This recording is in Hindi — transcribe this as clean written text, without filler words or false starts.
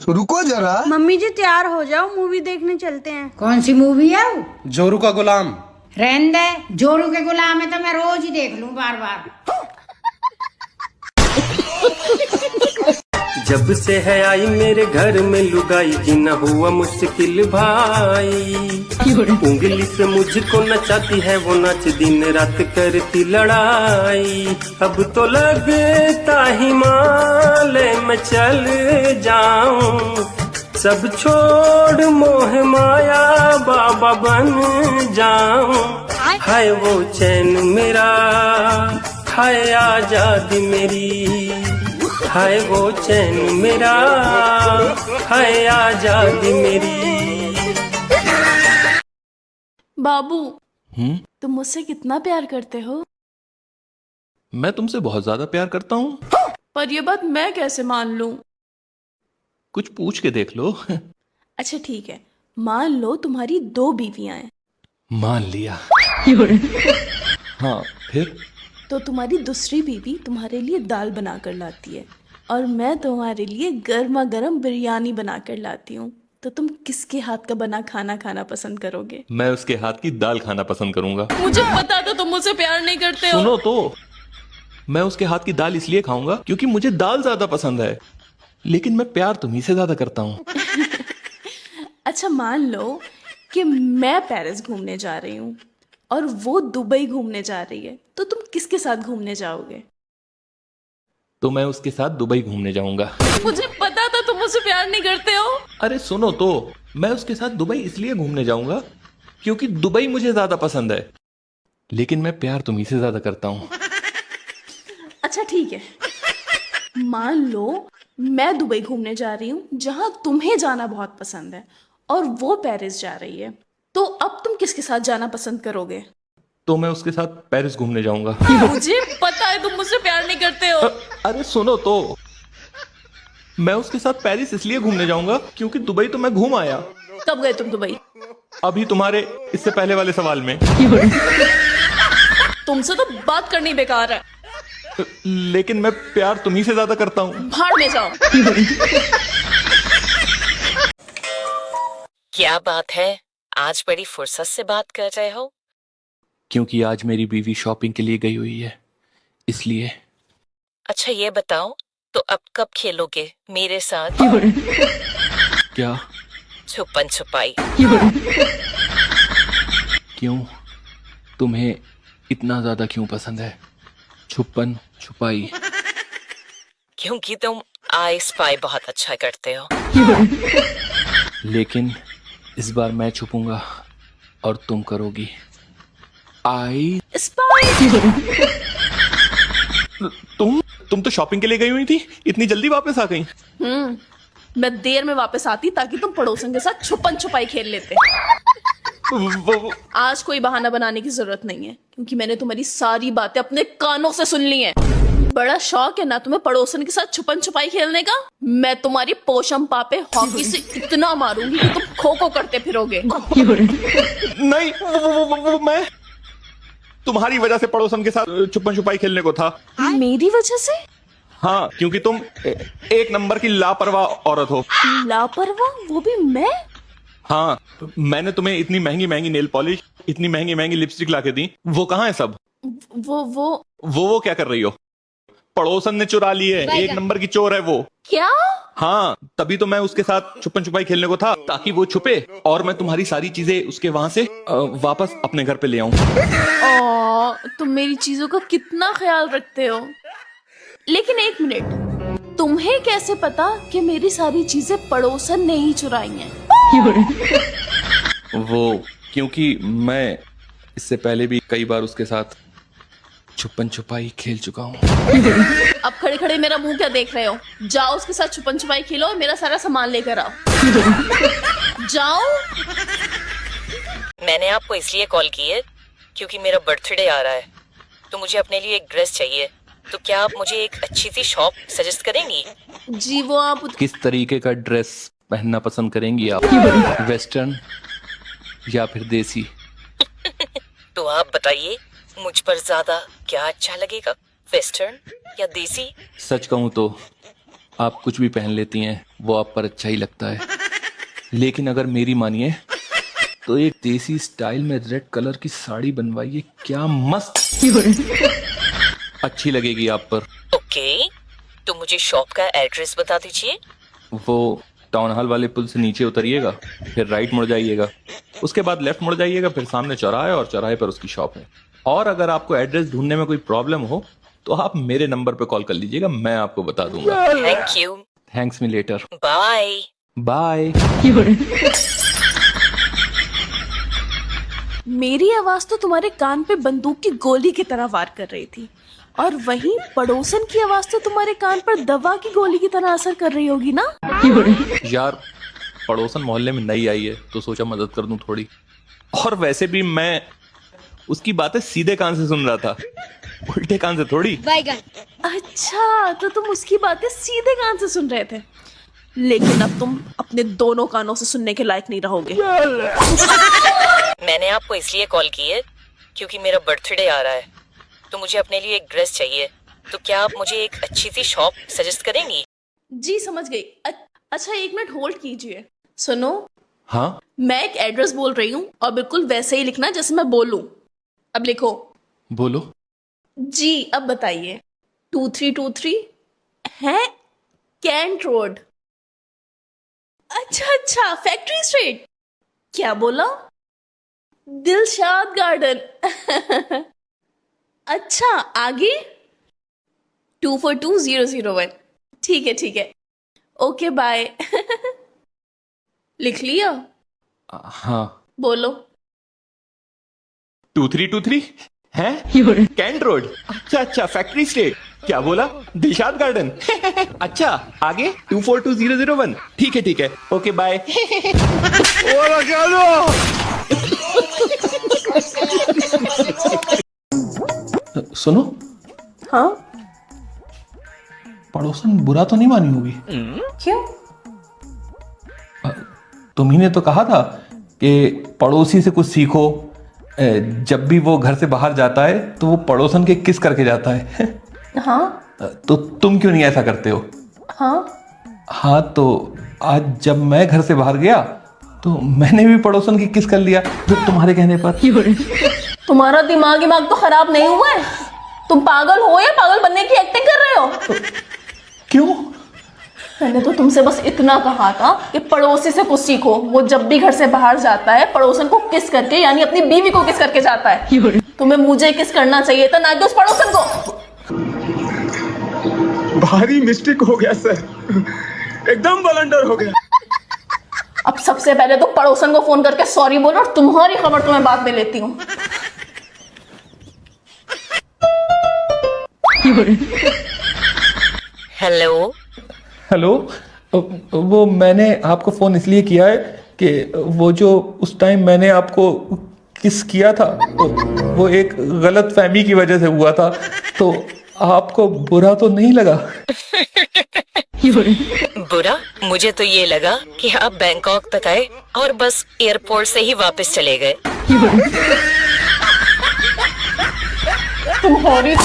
रुको जरा। मम्मी जी तैयार हो जाओ, मूवी देखने चलते हैं। कौन सी मूवी है वो? जोरू का गुलाम। रहने दे, जोरू के गुलाम है तो मैं रोज ही देख लूं बार बार। जब से है आई मेरे घर में लुगाई, जीना हुआ मुश्किल भाई। उंगली से मुझको नचाती है वो नाच, दिन रात करती लड़ाई। अब तो लगता हिमालय में चल जाऊं, सब छोड़ मोह माया बाबा बन जाऊं। हाय वो चैन मेरा, हाय आजादी मेरी, हाय वो चैन मेरा, हाय आजादी मेरी। बाबू, तुम मुझसे कितना प्यार करते हो? मैं तुमसे बहुत ज्यादा प्यार करता हूँ। पर ये बात मैं कैसे मान लूं? कुछ पूछ के देख लो। अच्छा ठीक है, मान लो तुम्हारी 2 बीवियां हैं। मान लिया। हाँ फिर? तो तुम्हारी दूसरी बीवी तुम्हारे लिए दाल बना कर लाती है और मैं तुम्हारे लिए गर्मा गर्म बिरयानी बना कर लाती हूँ, तो तुम किसके हाथ का बना खाना खाना पसंद करोगे? मैं उसके हाथ की दाल खाना पसंद करूंगा। मुझे पता था तुम मुझसे प्यार नहीं करते हो। सुनो तो, मैं उसके हाथ की दाल इसलिए खाऊंगा क्योंकि मुझे दाल ज्यादा पसंद है, लेकिन मैं प्यार तुम्ही से ज्यादा करता हूँ। अच्छा मान लो कि मैं पेरिस घूमने जा रही हूँ और वो दुबई घूमने जा रही है, तो तुम किसके साथ घूमने जाओगे? तो मैं उसके साथ दुबई घूमने जाऊंगा। मुझे पता था तुम मुझसे प्यार नहीं करते हो। अरे सुनो तो, मैं उसके साथ दुबई इसलिए घूमने जाऊंगा क्योंकि दुबई मुझे ज्यादा पसंद है, लेकिन मैं प्यार तुम्ही से ज्यादा करता हूँ। अच्छा ठीक है, मान लो मैं दुबई घूमने जा रही हूँ जहां तुम्हें जाना बहुत पसंद है और वो पेरिस जा रही है, तो अब तुम किसके साथ जाना पसंद करोगे? तो मैं उसके साथ पेरिस घूमने जाऊंगा। मुझे पता है तुम मुझसे प्यार नहीं करते हो। अरे सुनो तो, मैं उसके साथ पेरिस इसलिए घूमने जाऊंगा क्योंकि दुबई तो मैं घूम आया। कब गए तुम दुबई? अभी तुम्हारे इससे पहले वाले सवाल में। तुमसे तो बात करनी बेकार है। लेकिन मैं प्यार तुम्ही से ज्यादा करता हूँ। भाड़ में जाओ। क्या बात है, आज बड़ी फुर्सत से बात कर रहे हो? क्योंकि आज मेरी बीवी शॉपिंग के लिए गई हुई है, इसलिए। अच्छा ये बताओ, तो अब कब खेलोगे मेरे साथ? क्या? छुपन छुपाई। क्यों? तुम्हें इतना ज्यादा क्यों पसंद है छुपन छुपाई? क्योंकि तुम आई स्पाई बहुत अच्छा करते हो। लेकिन इस बार मैं छुपूंगा और तुम करोगी आई स्पाई। तुम तो शॉपिंग के लिए गई हुई थी, इतनी जल्दी वापस आ गई? मैं देर में वापस आती ताकि तुम पड़ोसन के साथ छुपन छुपाई खेल लेते। आज कोई बहाना बनाने की जरूरत नहीं है क्योंकि मैंने तुम्हारी सारी बातें अपने कानों से सुन ली हैं। बड़ा शौक है ना तुम्हें पड़ोसन के साथ छुपन छुपाई खेलने का? मैं तुम्हारी पोशम पापे हॉकी से इतना मारूंगी कि तुम खो खो करते फिरोगे। नहीं, वो मैं तुम्हारी वजह से पड़ोसन के साथ छुपन छुपाई खेलने को था। मेरी वजह से? हाँ, क्योंकि तुम एक नंबर की लापरवाह औरत हो। लापरवाह? वो भी मैं? हाँ, मैंने तुम्हें इतनी महंगी महंगी नेल पॉलिश, इतनी महंगी महंगी लिपस्टिक लाके दी, वो कहाँ है सब? वो क्या कर रही हो? पड़ोसन ने चुरा ली है, एक नंबर की चोर है वो। क्या? हाँ, तभी तो मैं उसके साथ छुपन छुपाई खेलने को था ताकि वो छुपे और मैं तुम्हारी सारी चीजें उसके वहां से वापस अपने घर पे ले आऊं। तुम मेरी चीजों का कितना ख्याल रखते हो। लेकिन एक मिनट, तुम्हें कैसे पता कि मेरी सारी चीजें पड़ोसन ने ही चुराई हैं? वो क्योंकि मैं इससे पहले भी कई बार उसके साथ छुपन छुपाई खेल चुका हूँ। अब खड़े खड़े मेरा मुंह क्या देख रहे हो? जाओ उसके साथ छुपन छुपाई खेलो और मेरा सारा सामान लेकर आओ। जाओ। मैंने आपको इसलिए कॉल की है क्योंकि मेरा बर्थडे आ रहा है, तो मुझे अपने लिए एक ड्रेस चाहिए। तो क्या आप मुझे एक अच्छी सी शॉप सजेस्ट करेंगी? जी वो आप किस तरीके का ड्रेस पहनना पसंद करेंगी आप? वेस्टर्न या फिर देसी? तो आप बताइए, मुझ पर ज्यादा क्या अच्छा लगेगा, वेस्टर्न या देसी? सच कहूँ तो आप कुछ भी पहन लेती हैं वो आप पर अच्छा ही लगता है, लेकिन अगर मेरी मानिए तो एक देसी स्टाइल में रेड कलर की साड़ी बनवाइए, क्या मस्त अच्छी लगेगी आप पर। ओके, तो मुझे शॉप का एड्रेस बता दीजिए। वो टाउन हॉल वाले पुल से नीचे उतरिएगा, फिर राइट मुड़ जाइएगा, उसके बाद लेफ्ट मुड़ जाइएगा, फिर सामने चौराहा है और चौराहे पर उसकी शॉप है। और अगर आपको एड्रेस ढूंढने में कोई प्रॉब्लम हो तो आप मेरे नंबर पे कॉल कर लीजिएगा, मैं आपको बता दूंगा। Thank you. Thanks me later. Bye bye. मेरी आवाज तो तुम्हारे कान पे बंदूक की गोली की तरह वार कर रही थी, और वहीं पड़ोसन की आवाज तो तुम्हारे कान पर दवा की गोली की तरह असर कर रही होगी ना। यार पड़ोसन मोहल्ले में नई आई है तो सोचा मदद कर दूं थोड़ी, और वैसे भी मैं उसकी बातें सीधे कान से सुन रहा था, उल्टे कान से थोड़ी। अच्छा, तो तुम उसकी बातें सीधे कान से सुन रहे थे, लेकिन अब तुम अपने दोनों कानों से सुनने के लायक नहीं रहोगे। मैंने आपको इसलिए कॉल की है क्योंकि मेरा बर्थडे आ रहा है, तो मुझे अपने लिए एक ड्रेस चाहिए। तो क्या आप मुझे एक अच्छी सी शॉप सजेस्ट करेंगी? जी समझ गई। अच्छा, 1 मिनट होल्ड कीजिए। सुनो, हाँ मैं एक एड्रेस बोल रही हूँ और बिल्कुल वैसे ही लिखना जैसे मैं बोलूं। अब लिखो। बोलो। जी, अब बताइए। 2323 है कैंट रोड। अच्छा, फैक्ट्री स्ट्रीट। क्या बोला? दिलशाद गार्डन। अच्छा, आगे 242001। ठीक है, ओके बाय। लिख लिया? हाँ। बोलो। 2323 है कैंट रोड। अच्छा, फैक्ट्री स्ट्रीट। क्या बोला? दिलशाद गार्डन। अच्छा, आगे 242001। ठीक है, ओके बाय। सुनो। हाँ, पड़ोसन बुरा तो नहीं मानी होगी? क्यों? तुम्ही ने तो कहा था कि पड़ोसी से कुछ सीखो, जब भी वो घर से बाहर जाता है तो वो पड़ोसन के किस करके जाता है। हाँ, तो तुम क्यों नहीं ऐसा करते हो? हाँ, तो आज जब मैं घर से बाहर गया तो मैंने भी पड़ोसन की किस कर लिया, जो तुम्हारे कहने पर। तुम्हारा दिमाग तो खराब नहीं हुआ है? तुम पागल हो या पागल बनने की एक्टिंग कर रहे हो? क्यों? मैंने तो तुमसे बस इतना कहा था कि पड़ोसी से कुछ सीखो। वो जब भी घर से बाहर जाता है पड़ोसन को किस करके, यानी अपनी बीवी को किस करके जाता है। तुम्हें मुझे किस करना चाहिए था, ना कि उस पड़ोसन को। भारी मिस्टेक हो गया सर, एकदम ब्लंडर हो गया। अब सबसे पहले तो पड़ोसन को फोन करके सॉरी बोलो, और तुम्हारी खबर तो मैं बाद में लेती हूँ। हेलो, वो मैंने आपको फोन इसलिए किया है कि वो जो उस टाइम मैंने आपको किस किया था वो एक गलत फहमी की वजह से हुआ था, तो आपको बुरा तो नहीं लगा? बुरा? मुझे तो ये लगा कि आप बैंकॉक तक आए और बस एयरपोर्ट से ही वापस चले गए। तुम्हारी